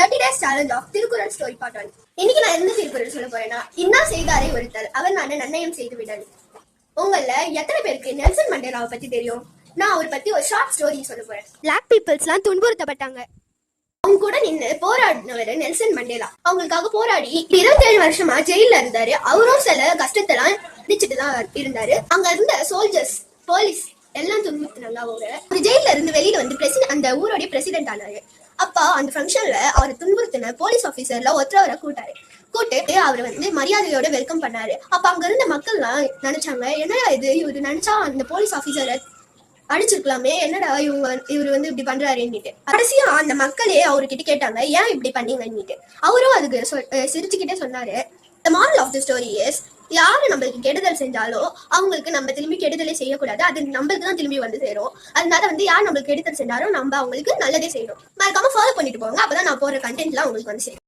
30 days challenge of Thirukkural story part 1. இன்னைக்கு நான் என்ன திருக்குறள் சொல்ல போறேன்னா, இன்னா செய்தாரை ஒருத்தல் அவர் நானே நன்னயம் செய்து விடல். உங்கள எத்தனை பேருக்கு நெல்சன் மண்டேலாவை பத்தி தெரியும்? நான் அவரை பத்தி ஒரு ஷார்ட் ஸ்டோரி சொல்ல போறேன். பிளாக் பீப்புள்ஸ்லாம் துன்புறுத்தப்பட்டாங்க. அவங்க கூட நின்று போராடினவர் நெல்சன் மண்டேலா. அவங்களுக்காக போராடி 27 வருஷமா ஜெயில இருந்தாரு. அவரும் சில கஷ்டத்தெல்லாம் அடிச்சுட்டுதான் இருந்தாரு. அங்க இருந்த சோல்ஜர்ஸ், போலீஸ் எல்லாம் துன்புறுத்தினாங்க. அவங்க ஜெயில இருந்து வெளியில வந்து அந்த ஊரோடைய பிரசிடென்ட் ஆனாரு. அப்பா அந்த ஃபங்க்ஷன்ல அவர் துன்புறுத்தின போலீஸ் ஆபீசர்ல ஒருத்தவரை கூட்டு அவர் வந்து மரியாதையோட வெல்கம் பண்ணாரு. அப்ப அங்க இருந்த மக்கள் எல்லாம் நினைச்சாங்க, என்னடா இது, இவரு நினைச்சா அந்த போலீஸ் ஆபீசரை அடிச்சிருக்கலாமே, என்னடா இவரு வந்து இப்படி பண்றாருன்னுட்டு. கடைசியா அந்த மக்களே அவர்கிட்ட கேட்டாங்க, ஏன் இப்படி பண்ணீங்கன்னுட்டு. அவரும் அதுக்கு சிரிச்சுக்கிட்டே சொன்னாரு, the moral of the story is, யாரு நம்மளுக்கு கெடுதல் செஞ்சாலும் அவங்களுக்கு நம்ம திரும்பி கெடுதலே செய்யக்கூடாது. அது நம்மளுக்கு தான் திரும்பி வந்து சேரும். அதனால வந்து யார் நம்மளுக்கு கெடுதல் செஞ்சாலும் நம்ம அவங்களுக்கு நல்லதே செய்யணும். மறக்காம ஃபாலோ பண்ணிட்டு போங்க. அப்பதான் நான் போற கண்டென்ட்லாம் உங்களுக்கு வந்து சேரும்.